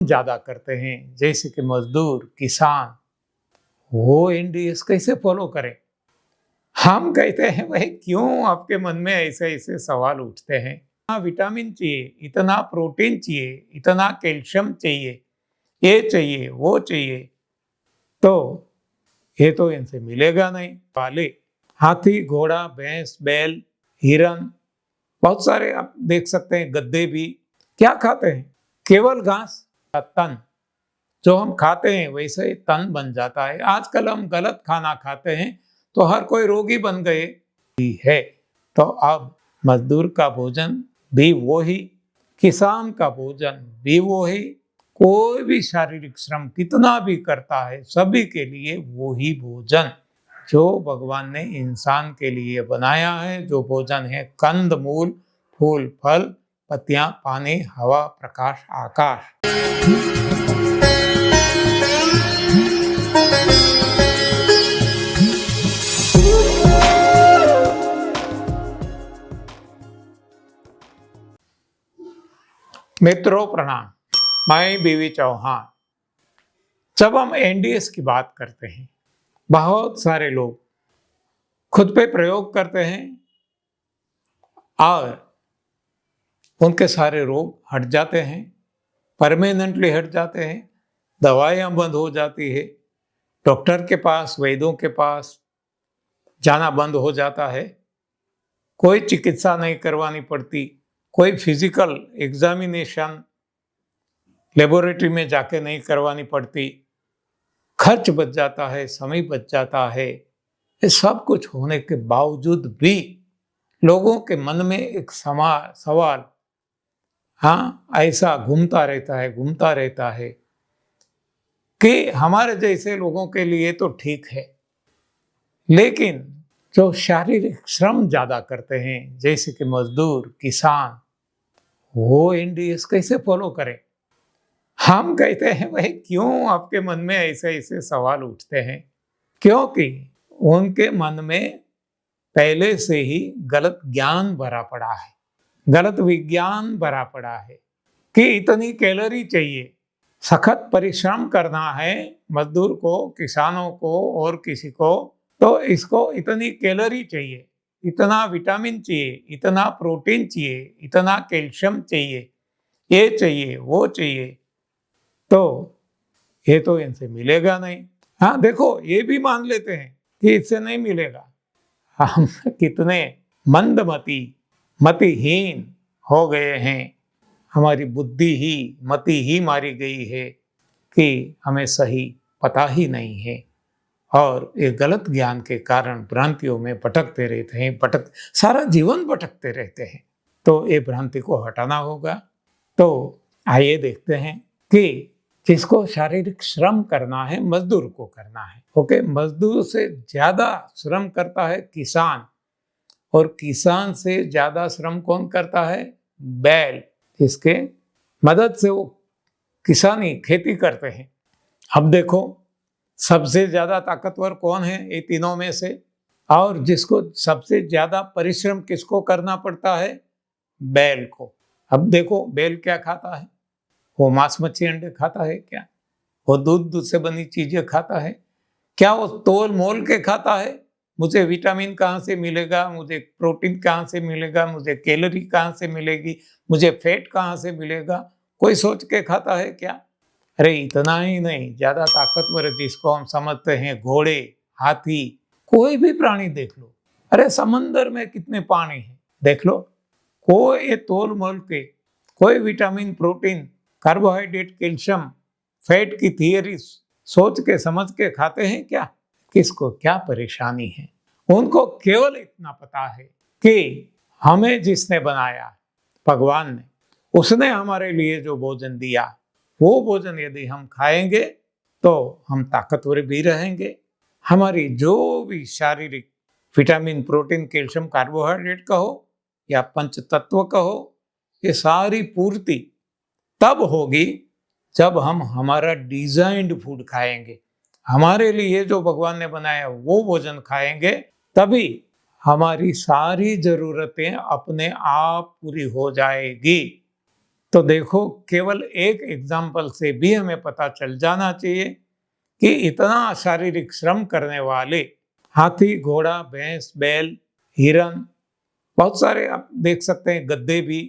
ज्यादा करते हैं, जैसे कि मजदूर, किसान, वो एनडीएस कैसे फॉलो करें? हम कहते हैं भाई, क्यों आपके मन में ऐसे ऐसे सवाल उठते हैं? इतना विटामिन चाहिए, इतना प्रोटीन चाहिए, इतना कैल्शियम चाहिए, ये चाहिए, वो चाहिए, तो ये तो इनसे मिलेगा नहीं। पाले हाथी, घोड़ा, भैंस, बैल, हिरन, बहुत सारे आप देख सकते हैं, गद्दे भी क्या खाते हैं? केवल घास का तन। जो हम खाते हैं वैसे ही तन बन जाता है। आजकल हम गलत खाना खाते हैं तो हर कोई रोगी बन गए है। तो अब मजदूर का भोजन भी वही, किसान का भोजन भी वही, कोई भी शारीरिक श्रम कितना भी करता है, सभी के लिए वही भोजन जो भगवान ने इंसान के लिए बनाया है। जो भोजन है कंद मूल, फूल फल, पत्तियां, पानी, हवा, प्रकाश, आकाश। मित्रों प्रणाम, मैं बीवी चौहान। जब हम एनडीएस की बात करते हैं, बहुत सारे लोग खुद पे प्रयोग करते हैं और उनके सारे रोग हट जाते हैं, परमानेंटली हट जाते हैं, दवाइयाँ बंद हो जाती है, डॉक्टर के पास, वैद्यों के पास जाना बंद हो जाता है, कोई चिकित्सा नहीं करवानी पड़ती, कोई फिजिकल एग्जामिनेशन लेबोरेटरी में जाके नहीं करवानी पड़ती, खर्च बच जाता है, समय बच जाता है। ये सब कुछ होने के बावजूद भी लोगों के मन में एक सवाल ऐसा घूमता रहता है कि हमारे जैसे लोगों के लिए तो ठीक है, लेकिन जो शारीरिक श्रम ज्यादा करते हैं, जैसे कि मजदूर, किसान, वो एनडीएस कैसे फॉलो करें? हम कहते हैं भाई, क्यों आपके मन में ऐसे ऐसे सवाल उठते हैं? क्योंकि उनके मन में पहले से ही गलत ज्ञान भरा पड़ा है, गलत विज्ञान भरा पड़ा है कि इतनी कैलोरी चाहिए, सखत परिश्रम करना है मजदूर को, किसानों को और किसी को, तो इसको इतनी कैलोरी चाहिए, इतना विटामिन चाहिए, इतना प्रोटीन चाहिए, इतना कैल्शियम चाहिए, ये चाहिए, वो चाहिए, तो ये तो इनसे मिलेगा नहीं। हाँ देखो, ये भी मान लेते हैं कि इससे नहीं मिलेगा। हम कितने मंदमती, मतिहीन हो गए हैं, हमारी बुद्धि ही, मति ही मारी गई है कि हमें सही पता ही नहीं है, और ये गलत ज्ञान के कारण भ्रांतियों में भटकते रहते हैं, सारा जीवन भटकते रहते हैं। तो ये भ्रांति को हटाना होगा। तो आइए देखते हैं कि जिसको शारीरिक श्रम करना है, मजदूर को करना है। ओके, मजदूर से ज्यादा श्रम करता है किसान, और किसान से ज्यादा श्रम कौन करता है? बैल, जिसके मदद से वो किसानी खेती करते हैं। अब देखो, सबसे ज्यादा ताकतवर कौन है ये तीनों में से? और जिसको सबसे ज्यादा परिश्रम किसको करना पड़ता है? बैल को। अब देखो, बैल क्या खाता है? वो मांस, मच्छी, अंडे खाता है क्या? वो दूध से बनी चीजें खाता है क्या? वो तोल मोल के खाता है? मुझे विटामिन कहाँ से मिलेगा, मुझे प्रोटीन कहाँ से मिलेगा, मुझे कैलोरी कहाँ से मिलेगी, मुझे फैट कहाँ से मिलेगा, कोई सोच के खाता है क्या? अरे इतना ही नहीं, ज्यादा ताकतवर जिसको हम समझते हैं घोड़े, हाथी, कोई भी प्राणी देख लो, अरे समंदर में कितने पानी है देख लो, कोई ये तोल मोल के, कोई vitamin, protein, carbohydrate, calcium, fat की थियरी सोच के समझ के खाते हैं क्या? किसको क्या परेशानी है? उनको केवल इतना पता है कि हमें जिसने बनाया, भगवान ने, उसने हमारे लिए जो भोजन दिया, वो भोजन यदि हम खाएंगे तो हम ताकतवर भी रहेंगे। हमारी जो भी शारीरिक विटामिन, प्रोटीन, कैल्शियम, कार्बोहाइड्रेट कहो या पंच तत्व कहो, ये सारी पूर्ति तब होगी जब हम हमारा डिजाइंड फूड खाएंगे, हमारे लिए जो भगवान ने बनाया वो भोजन खाएंगे, तभी हमारी सारी जरूरतें अपने आप पूरी हो जाएगी। तो देखो, केवल एक एग्जाम्पल से भी हमें पता चल जाना चाहिए कि इतना शारीरिक श्रम करने वाले हाथी, घोड़ा, भैंस, बैल, हिरन, बहुत सारे आप देख सकते हैं, गद्दे भी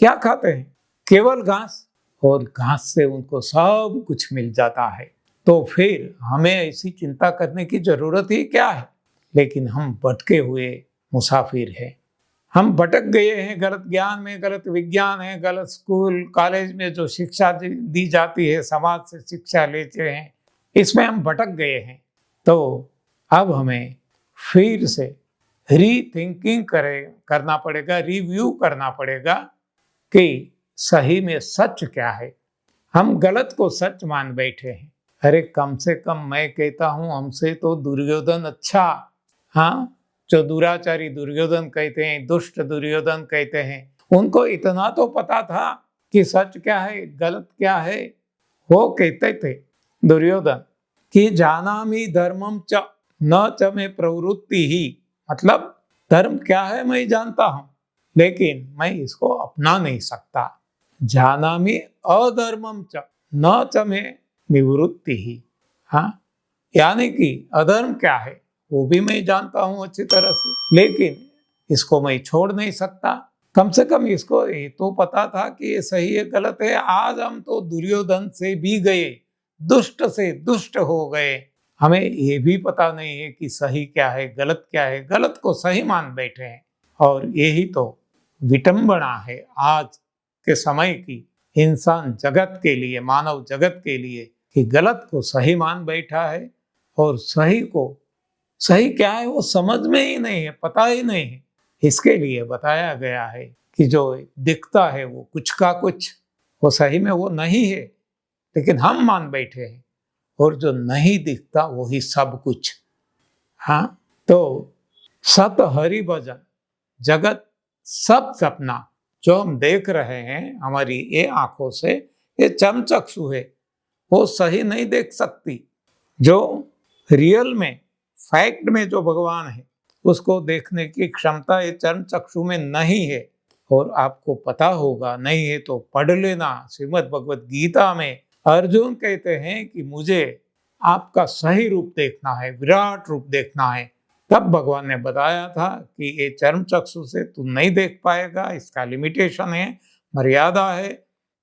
क्या खाते हैं? केवल घास, और घास से उनको सब कुछ मिल जाता है। तो फिर हमें ऐसी चिंता करने की जरूरत ही क्या है? लेकिन हम भटके हुए मुसाफिर हैं। हम भटक गए हैं गलत ज्ञान में, गलत विज्ञान है, गलत स्कूल कॉलेज में जो शिक्षा दी जाती है, समाज से शिक्षा लेते हैं, इसमें हम भटक गए हैं। तो अब हमें फिर से रीथिंकिंग करना पड़ेगा, रिव्यू करना पड़ेगा कि सही में सच क्या है। हम गलत को सच मान बैठे हैं। अरे कम से कम मैं कहता हूं, हमसे तो दुर्योधन अच्छा, हाँ, जो दुराचारी दुर्योधन कहते हैं, दुष्ट दुर्योधन कहते हैं, उनको इतना तो पता था कि सच क्या है, गलत क्या है। वो कहते थे दुर्योधन कि जानामि धर्मम च न च में प्रवृत्ति ही, मतलब धर्म क्या है मैं जानता हूं, लेकिन मैं इसको अपना नहीं सकता। जानामि अधर्मम च न च में निवृत्ति ही, हाँ, यानी कि अधर्म क्या है वो भी मैं जानता हूं अच्छी तरह से, लेकिन इसको मैं छोड़ नहीं सकता। कम से कम इसको ये तो पता था कि ये सही है गलत है। आज हम तो दुर्योधन से भी गए, दुष्ट से दुष्ट हो गए, हमें ये भी पता नहीं है कि सही क्या है, गलत क्या है, गलत को सही मान बैठे हैं। और यही तो विटंबना है आज के समय की, इंसान जगत के लिए, मानव जगत के लिए, कि गलत को सही मान बैठा है और सही को, सही क्या है वो समझ में ही नहीं है, पता ही नहीं है। इसके लिए बताया गया है कि जो दिखता है वो कुछ का कुछ, वो सही में वो नहीं है, लेकिन हम मान बैठे हैं, और जो नहीं दिखता वही सब कुछ। हाँ, तो सत हरि भजन, जगत सब सपना जो हम देख रहे हैं हमारी ये आंखों से, ये चमचक्षु है, वो सही नहीं देख सकती। जो रियल में, फैक्ट में जो भगवान है, उसको देखने की क्षमता ये चर्म चक्षु में नहीं है। और आपको पता होगा, नहीं है तो पढ़ लेना, श्रीमद् भगवद गीता में अर्जुन कहते हैं कि मुझे आपका सही रूप देखना है, विराट रूप देखना है। तब भगवान ने बताया था कि ये चर्म चक्षु से तू नहीं देख पाएगा, इसका लिमिटेशन है, मर्यादा है,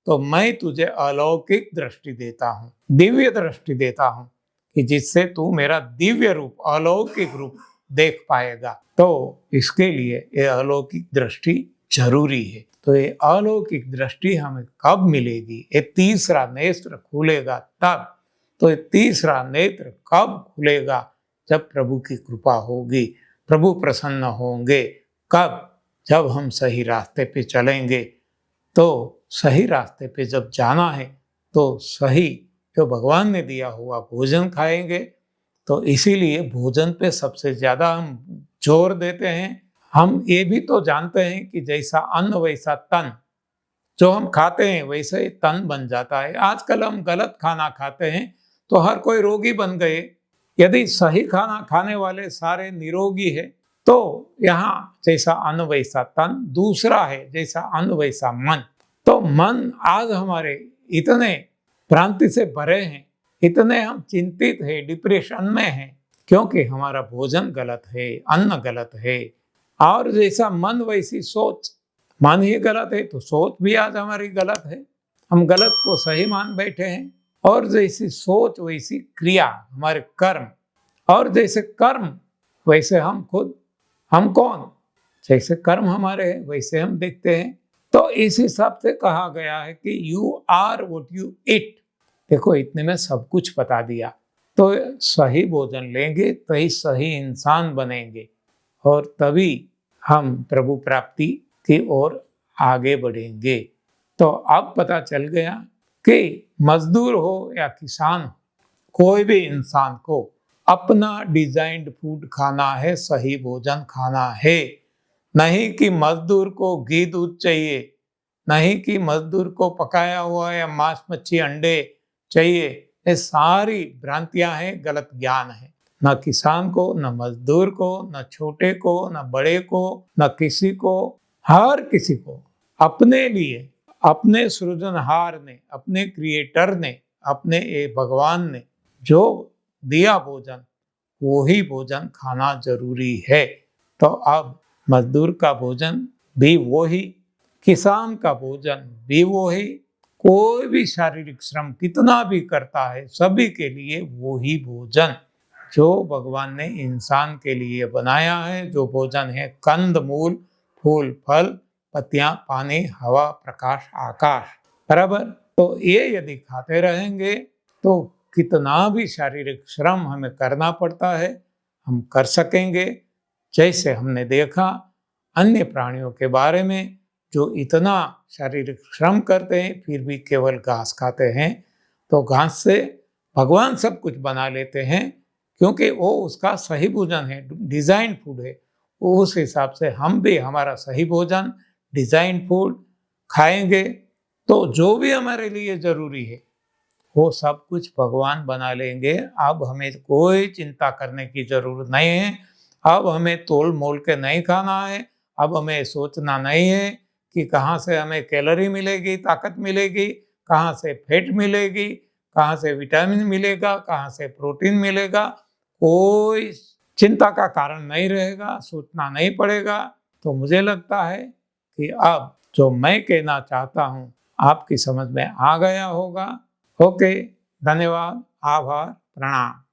तो मैं तुझे अलौकिक दृष्टि देता हूँ, दिव्य दृष्टि देता हूँ, कि जिससे तू मेरा दिव्य रूप, अलौकिक रूप देख पाएगा। तो इसके लिए ये अलौकिक दृष्टि जरूरी है। तो ये अलौकिक दृष्टि हमें कब मिलेगी? ये तीसरा नेत्र खुलेगा तब। तो ये तीसरा नेत्र कब खुलेगा? जब प्रभु की कृपा होगी, प्रभु प्रसन्न होंगे। कब? जब हम सही रास्ते पे चलेंगे। तो सही रास्ते पे जब जाना है तो सही जो भगवान ने दिया हुआ भोजन खाएंगे। तो इसीलिए भोजन पे सबसे ज्यादा हम जोर देते हैं। हम ये भी तो जानते हैं कि जैसा अन्न वैसा तन, जो हम खाते हैं वैसे ही तन बन जाता है। आजकल हम गलत खाना खाते हैं तो हर कोई रोगी बन गए। यदि सही खाना खाने वाले सारे निरोगी है तो यहाँ जैसा अन्न वैसा तन, दूसरा है जैसा अन्न वैसा मन। तो मन आज हमारे इतने भ्रांति से भरे हैं, इतने हम चिंतित हैं, डिप्रेशन में हैं, क्योंकि हमारा भोजन गलत है, अन्न गलत है। और जैसा मन वैसी सोच, मन ही गलत है तो सोच भी आज हमारी गलत है। हम गलत को सही मान बैठे हैं। और जैसी सोच वैसी क्रिया, हमारे कर्म, और जैसे कर्म वैसे हम खुद। हम कौन? जैसे कर्म हमारे हैं वैसे हम दिखते हैं। तो इस हिसाब से कहा गया है कि you are what you eat. देखो, इतने में सब कुछ बता दिया। तो सही भोजन लेंगे तो ही सही इंसान बनेंगे, और तभी हम प्रभु प्राप्ति की ओर आगे बढ़ेंगे। तो अब पता चल गया कि मजदूर हो या किसान हो, कोई भी इंसान को अपना डिजाइंड फूड खाना है, सही भोजन खाना है। नहीं कि मजदूर को घी दूध चाहिए, नहीं कि मजदूर को पकाया हुआ या मांस मच्छी अंडे चाहिए। ये सारी भ्रांतियां हैं, गलत ज्ञान है। न किसान को, न मजदूर को, न छोटे को, न बड़े को, न किसी को, हर किसी को अपने लिए अपने सृजनहार ने, अपने क्रिएटर ने, अपने भगवान ने जो दिया भोजन, वो ही भोजन खाना जरूरी है। तो अब मजदूर का भोजन भी वो ही, किसान का भोजन भी वो ही, कोई भी शारीरिक श्रम कितना भी करता है, सभी के लिए वो ही भोजन जो भगवान ने इंसान के लिए बनाया है, जो भोजन है कंद मूल, फूल फल, पत्तियां, पानी, हवा, प्रकाश, आकाश, बराबर। तो ये यदि खाते रहेंगे तो कितना भी शारीरिक श्रम हमें करना पड़ता है, हम कर सकेंगे। जैसे हमने देखा अन्य प्राणियों के बारे में जो इतना शारीरिक श्रम करते हैं फिर भी केवल घास खाते हैं, तो घास से भगवान सब कुछ बना लेते हैं क्योंकि वो उसका सही भोजन है, डिजाइन फूड है। उस हिसाब से हम भी हमारा सही भोजन, डिजाइन फूड खाएंगे तो जो भी हमारे लिए जरूरी है वो सब कुछ भगवान बना लेंगे। अब हमें कोई चिंता करने की जरूरत नहीं है। अब हमें तोल मोल के नहीं खाना है। अब हमें सोचना नहीं है कि कहाँ से हमें कैलोरी मिलेगी, ताकत मिलेगी, कहाँ से फैट मिलेगी, कहाँ से विटामिन मिलेगा, कहाँ से प्रोटीन मिलेगा। कोई चिंता का कारण नहीं रहेगा, सोचना नहीं पड़ेगा। तो मुझे लगता है कि अब जो मैं कहना चाहता हूँ आपकी समझ में आ गया होगा। ओके, धन्यवाद, आभार, प्रणाम।